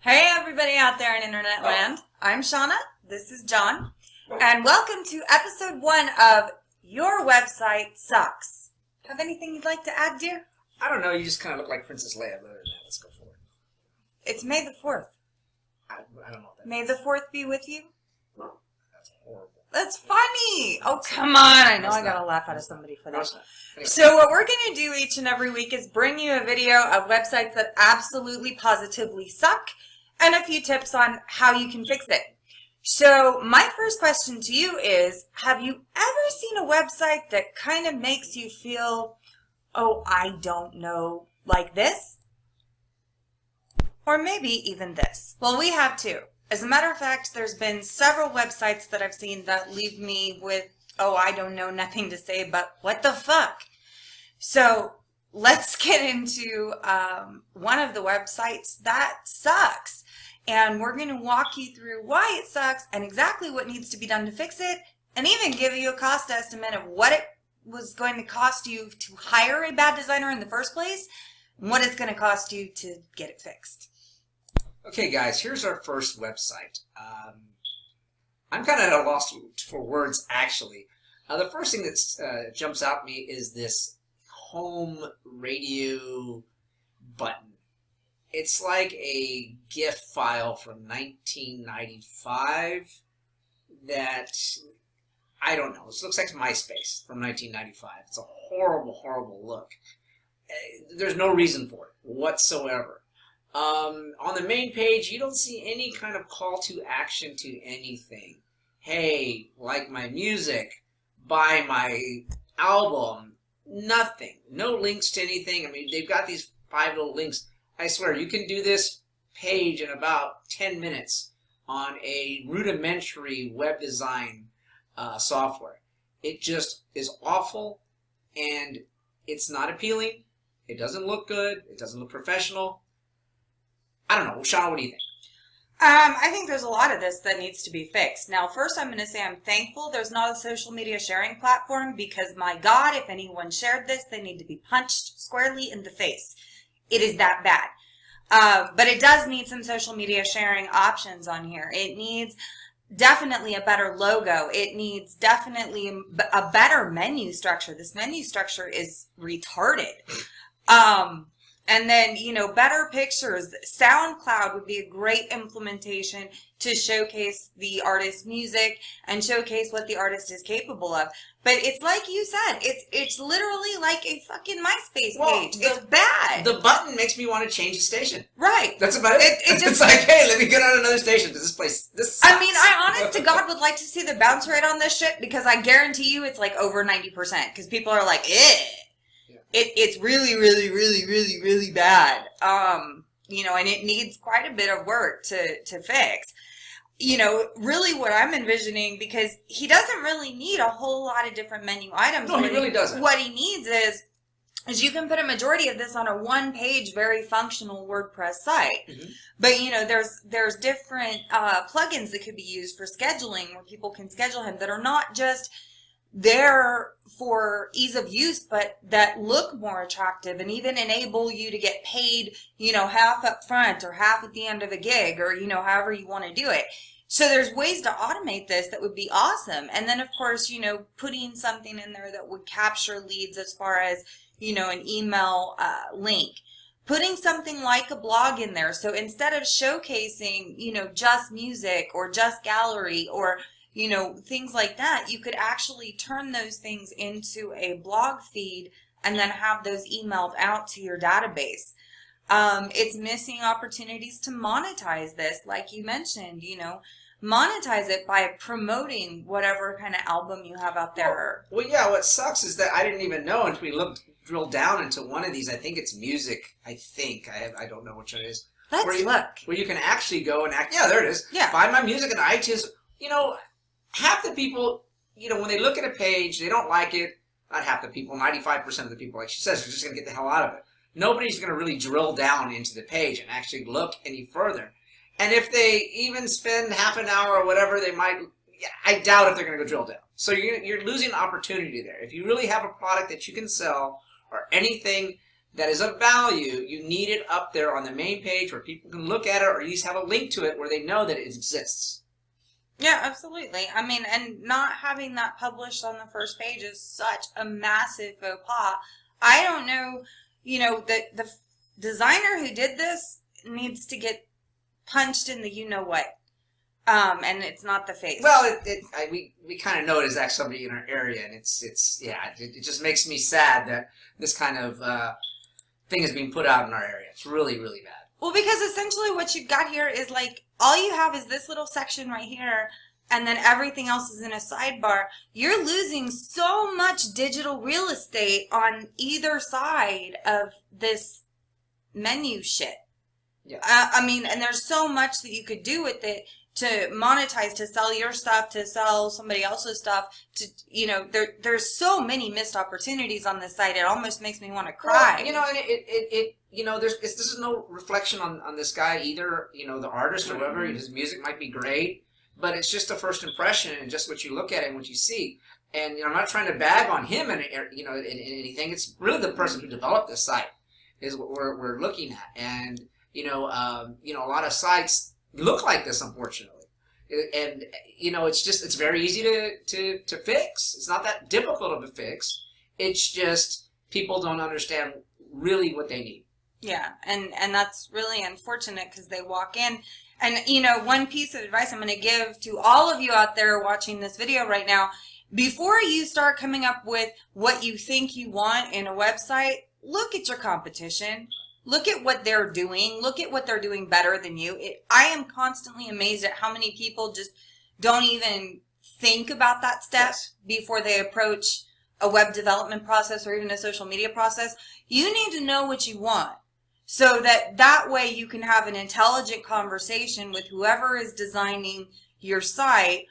Hey everybody out there in internet land. I'm Shauna, this is John, and welcome to episode 1 of Your Website Sucks. Have anything you'd like to add, dear? I don't know, you just kind of look like Princess Leia, but other than that, let's go for it. It's May the 4th. I don't know what that May the 4th be with you? No, that's horrible. That's funny! Oh, come on! I know I gotta laugh out of somebody for this. Anyway. So what we're going to do each and every week is bring you a video of websites that absolutely positively suck, and a few tips on how you can fix it. So my first question to you is, have you ever seen a website that kind of makes you feel, oh, I don't know, like this? Or maybe even this. Well, we have too. As a matter of fact, there's been several websites that I've seen that leave me with, oh, I don't know, nothing to say, but what the fuck? So let's get into one of the websites that sucks. And we're going to walk you through why it sucks and exactly what needs to be done to fix it, and even give you a cost estimate of what it was going to cost you to hire a bad designer in the first place, and what it's going to cost you to get it fixed. Okay, guys, here's our first website. I'm kind of at a loss for words, actually. The first thing that jumps out at me is this home radio button. It's like a GIF file from 1995 that, I don't know, this looks like MySpace from 1995. It's a horrible, horrible look. There's no reason for it whatsoever. On the main page, you don't see any kind of call to action to anything. Hey, like my music, buy my album, nothing. No links to anything. I mean, they've got these 5 little links. I swear, you can do this page in about 10 minutes on a rudimentary web design software. It just is awful, and it's not appealing. It doesn't look good. It doesn't look professional. I don't know. Shauna, what do you think? I think there's a lot of this that needs to be fixed. Now, first I'm going to say I'm thankful there's not a social media sharing platform, because my God, if anyone shared this, they need to be punched squarely in the face. It is that bad. But it does need some social media sharing options on here. It needs definitely a better logo. It needs definitely a better menu structure. This menu structure is retarded. And then, you know, better pictures. SoundCloud would be a great implementation to showcase the artist's music and showcase what the artist is capable of. But it's like you said, it's literally like a fucking MySpace page. It's bad. The button makes me want to change the station. Right. That's about it. It's like, hey, let me get on another station. This sucks. I mean, I honest to God would like to see the bounce rate on this shit, because I guarantee you it's like over 90%, because people are like, eh. It's really, really, really, really, really bad. You know, and it needs quite a bit of work to fix. You know, really what I'm envisioning, because he doesn't really need a whole lot of different menu items. No, he really doesn't. What he needs is you can put a majority of this on a one-page, very functional WordPress site. Mm-hmm. But, you know, there's different plugins that could be used for scheduling, where people can schedule him, that are not just there for ease of use, but that look more attractive and even enable you to get paid, you know, half up front or half at the end of a gig, or, you know, however you want to do it. So there's ways to automate this that would be awesome. And then, of course, you know, putting something in there that would capture leads as far as, you know, an email link. Putting something like a blog in there. So instead of showcasing, you know, just music or just gallery or, you know, things like that, you could actually turn those things into a blog feed and then have those emailed out to your database. It's missing opportunities to monetize this, like you mentioned, you know, monetize it by promoting whatever kind of album you have out there. Well, yeah, what sucks is that I didn't even know until we drilled down into one of these. I think it's music. I don't know which one it is. Let's look. Where you can actually go and yeah, there it is. Yeah. Buy my music on iTunes. You know, half the people, you know, when they look at a page, they don't like it. Not half the people, 95% of the people, like she says, are just going to get the hell out of it. Nobody's going to really drill down into the page and actually look any further. And if they even spend half an hour or whatever, they might, I doubt if they're going to go drill down. So you're losing opportunity there. If you really have a product that you can sell or anything that is of value, you need it up there on the main page where people can look at it, or at least have a link to it where they know that it exists. Yeah, absolutely. I mean, and not having that published on the first page is such a massive faux pas. I don't know, the designer who did this needs to get punched in the you-know-what. And it's not the face. Well, we kind of know it is actually somebody in our area, and it just makes me sad that this kind of thing is being put out in our area. It's really, really bad. Well, because essentially what you've got here is like, all you have is this little section right here, and then everything else is in a sidebar. You're losing so much digital real estate on either side of this menu shit. Yeah. I mean, and there's so much that you could do with it to monetize, to sell your stuff, to sell somebody else's stuff. There's so many missed opportunities on this site. It almost makes me want to cry. Well, and this is no reflection on this guy either. The artist or whatever. His music might be great, but it's just a first impression and just what you look at and what you see. And I'm not trying to bag on him and in anything. It's really the person who developed this site is what we're looking at. And a lot of sites look like this, unfortunately. And it's very easy to fix. It's not that difficult of a fix. It's just people don't understand really what they need. Yeah, and that's really unfortunate because they walk in. And, one piece of advice I'm going to give to all of you out there watching this video right now, before you start coming up with what you think you want in a website, look at your competition. Look at what they're doing. Look at what they're doing better than you. I am constantly amazed at how many people just don't even think about that step before they approach a web development process or even a social media process. You need to know what you want so that way you can have an intelligent conversation with whoever is designing your site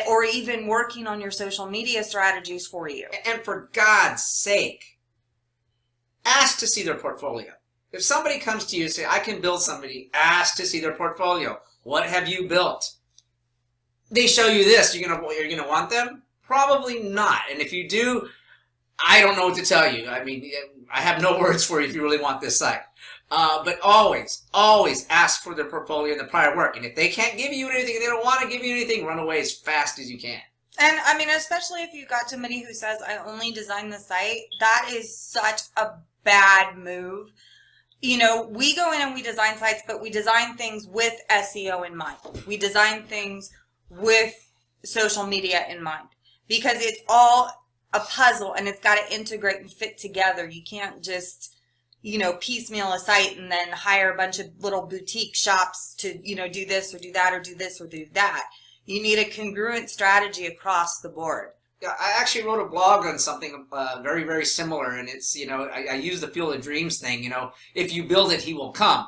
or even working on your social media strategies for you. And for God's sake, ask to see their portfolio. If somebody comes to you and say, I can build somebody, ask to see their portfolio. What have you built? They show you this. You're gonna want them? Probably not. And if you do, I don't know what to tell you. I mean, I have no words for you if you really want this site. But always ask for their portfolio and the prior work. And if they can't give you anything, they don't want to give you anything, run away as fast as you can. And I mean, especially if you've got somebody who says, I only design the site, that is such a bad move. We go in and we design sites, but we design things with SEO in mind. We design things with social media in mind because it's all a puzzle and it's got to integrate and fit together. You can't just, piecemeal a site and then hire a bunch of little boutique shops to, do this or do that or do this or do that. You need a congruent strategy across the board. Yeah, I actually wrote a blog on something very, very similar, and it's, I use the Field of Dreams thing, if you build it, he will come.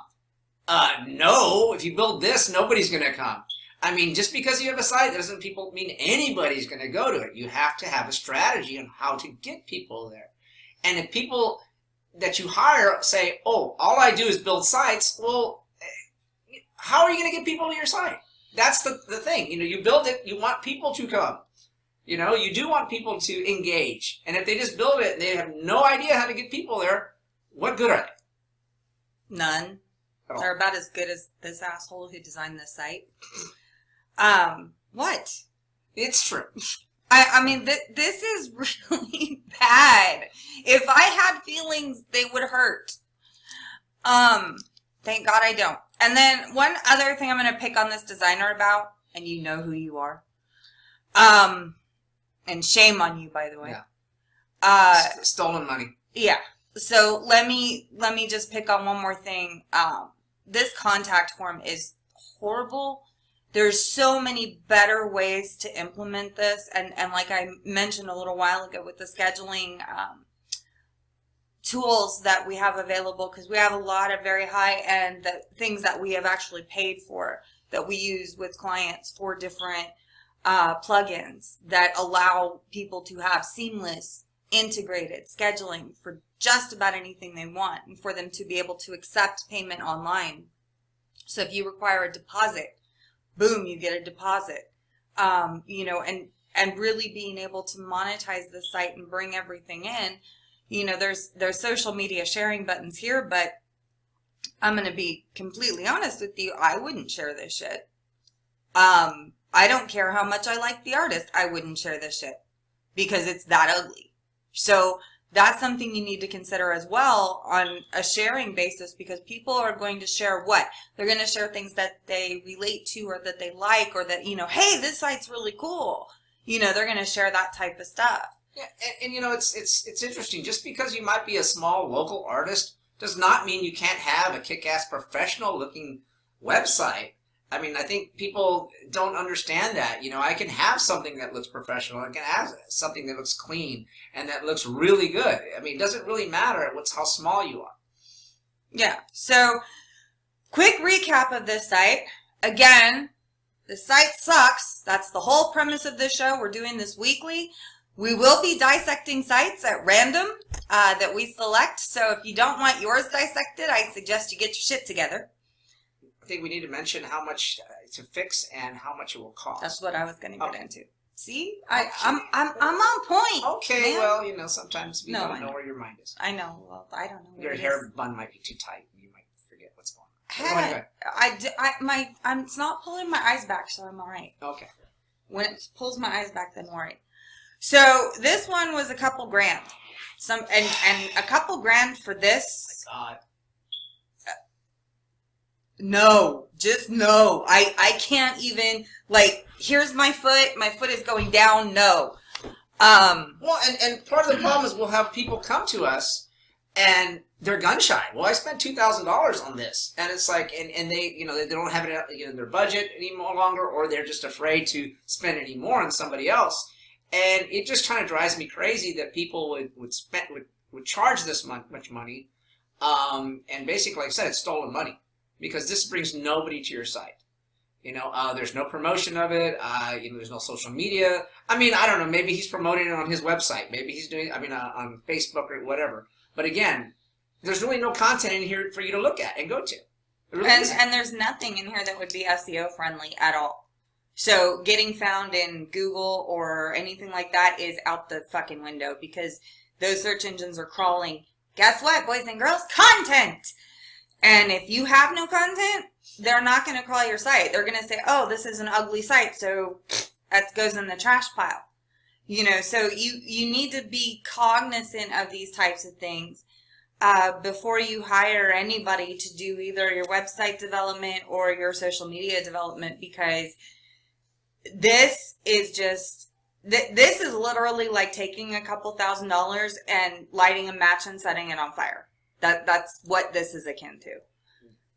No, if you build this, nobody's going to come. I mean, just because you have a site doesn't mean anybody's going to go to it. You have to have a strategy on how to get people there. And if people that you hire say, oh, all I do is build sites, well, how are you going to get people to your site? That's the thing. You build it, you want people to come. You do want people to engage. And if they just build it and they have no idea how to get people there, what good are they? None. They're about as good as this asshole who designed this site. What? It's true. I mean, this is really bad. If I had feelings, they would hurt. Thank God I don't. And then one other thing I'm going to pick on this designer about, and you know who you are. And shame on you, by the way. Yeah. Stolen money. Yeah. So let me just pick on one more thing. This contact form is horrible. There's so many better ways to implement this. And like I mentioned a little while ago with the scheduling tools that we have available, because we have a lot of very high-end things that we have actually paid for that we use with clients for different plugins that allow people to have seamless, integrated scheduling for just about anything they want and for them to be able to accept payment online. So if you require a deposit, boom, you get a deposit. And really being able to monetize the site and bring everything in. You know, there's social media sharing buttons here, but I'm going to be completely honest with you. I wouldn't share this shit. I don't care how much I like the artist. I wouldn't share this shit because it's that ugly. So that's something you need to consider as well on a sharing basis, because people are going to share what? They're going to share things that they relate to or that they like, or that, you know, hey, this site's really cool. You know, they're going to share that type of stuff. Yeah, and you know, it's interesting. Just because you might be a small local artist does not mean you can't have a kick-ass professional-looking website. I mean, I think people don't understand that. You know, I can have something that looks professional. I can have something that looks clean and that looks really good. I mean, it doesn't really matter how small you are. Yeah. So, quick recap of this site. Again, the site sucks. That's the whole premise of this show. We're doing this weekly. We will be dissecting sites at random that we select. So if you don't want yours dissected, I suggest you get your shit together. I think we need to mention how much to fix and how much it will cost. That's what I was going to get into. See, I'm on point. Okay, man. well, you know, sometimes you don't know where your mind is. I know. Well, I don't know. Your hair bun might be too tight. You might forget what's going on. It's not pulling my eyes back, so I'm all right. Okay. When it pulls my eyes back, then I'm all right. So this one was a couple grand. And a couple grand for this. Oh my God. No, just no. I can't even, like, here's my foot. My foot is going down. No. Well, and part of the problem is we'll have people come to us and they're gun shy. Well, I spent $2,000 on this, and it's like, and they, you know, they don't have it in their budget any more longer, or they're just afraid to spend any more on somebody else, and it just kind of drives me crazy that people would charge this much money, and basically, like I said, it's stolen money. Because this brings nobody to your site. You know, there's no promotion of it. You know, there's no social media. I mean, I don't know. Maybe he's promoting it on his website. Maybe he's doing, on Facebook or whatever. But again, there's really no content in here for you to look at and go to. Really and there's nothing in here that would be SEO friendly at all. So getting found in Google or anything like that is out the fucking window, because those search engines are crawling. Guess what, boys and girls? Content! And if you have no content, they're not going to crawl your site. They're going to say, oh, this is an ugly site, so that goes in the trash pile. You know, so you need to be cognizant of these types of things before you hire anybody to do either your website development or your social media development, because this is just, this is literally like taking a couple $1,000s and lighting a match and setting it on fire. That's what this is akin to.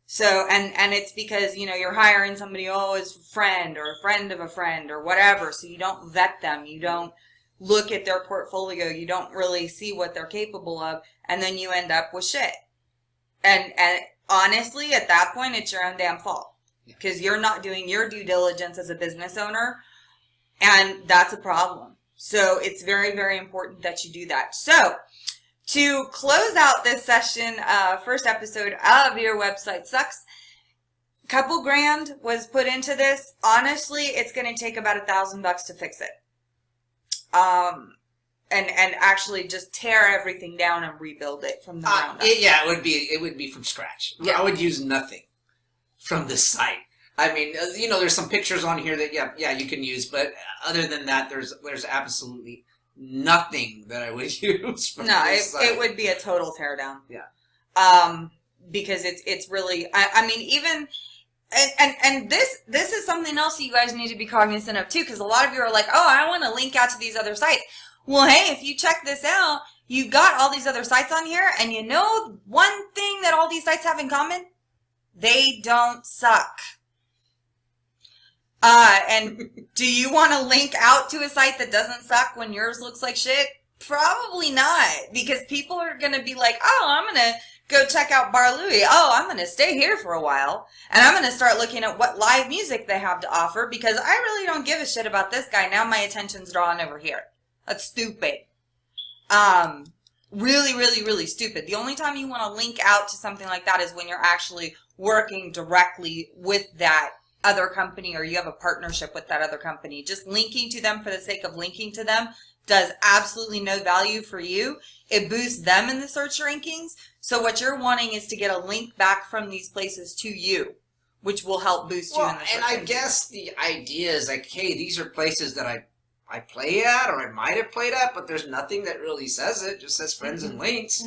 So, and it's because, you know, you're hiring somebody, as a friend or a friend of a friend or whatever. So you don't vet them. You don't look at their portfolio. You don't really see what they're capable of. And then you end up with shit. And honestly, at that point, it's your own damn fault, because you're not doing your due diligence as a business owner. And that's a problem. So it's very, very important that you do that. So, to close out this session, first episode of Your Website Sucks, a couple grand was put into this. Honestly, it's going to take about $1,000 to fix it. And actually just tear everything down and rebuild it from the ground up. It would be from scratch. Yeah. I would use nothing from this site. I mean, you know, there's some pictures on here that you can use, but other than that, there's absolutely nothing that I would use. From this site. It would be a total teardown. Yeah. Because it's really, I mean, even, and this is something else you guys need to be cognizant of too, because a lot of you are like, oh, I want to link out to these other sites. Well, hey, if you check this out, you've got all these other sites on here, and you know one thing that all these sites have in common? They don't suck. And do you want to link out to a site that doesn't suck when yours looks like shit? Probably not, because people are going to be like, oh, I'm going to go check out Valkeryie. Oh, I'm going to stay here for a while, and I'm going to start looking at what live music they have to offer, because I really don't give a shit about this guy. Now my attention's drawn over here. That's stupid. Really, really, really stupid. The only time you want to link out to something like that is when you're actually working directly with that other company, or you have a partnership with that other company. Just linking to them for the sake of linking to them does absolutely no value for you, it boosts them in the search rankings. So what you're wanting is to get a link back from these places to you, which will help boost you in the search rankings. And I guess the idea is like, hey, these are places that I play at, or I might have played at, but there's nothing that really says it. Just says friends and links.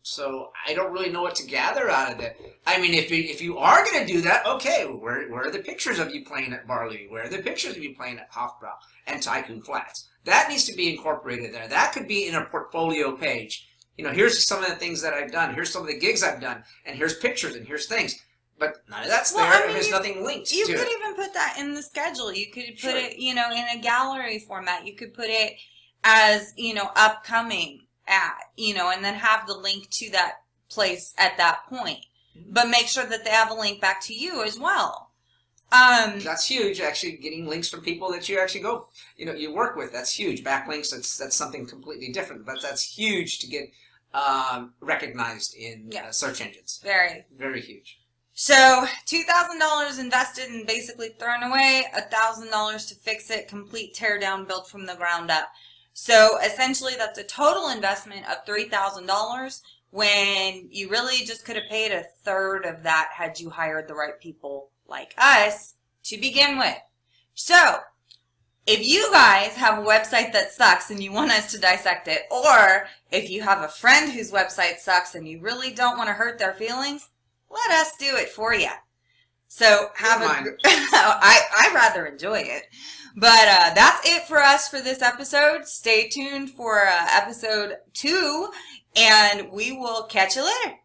So I don't really know what to gather out of it. I mean, if you are going to do that, okay, where are the pictures of you playing at Valkeryie? Where are the pictures of you playing at Hofbrau and Tycoon Flats? That needs to be incorporated there. That could be in a portfolio page. You know, here's some of the things that I've done. Here's some of the gigs I've done. And here's pictures and here's things. But none of that's there, and there's nothing linked to it. You could even put that in the schedule. You could put it, you know, in a gallery format. You could put it as, you know, upcoming at, you know, and then have the link to that place at that point. But make sure that they have a link back to you as well. That's huge, actually, getting links from people that you actually go, you know, you work with. That's huge. Backlinks, that's something completely different. But that's huge to get recognized in search engines. Very. Very huge. So, $2,000 invested and basically thrown away, $1,000 to fix it, complete tear down, build from the ground up. So, essentially, that's a total investment of $3,000 when you really just could have paid a third of that had you hired the right people like us to begin with. So, if you guys have a website that sucks and you want us to dissect it, or if you have a friend whose website sucks and you really don't want to hurt their feelings, let us do it for you. So I rather enjoy it. But that's it for us for this episode. Stay tuned for episode 2, and we will catch you later.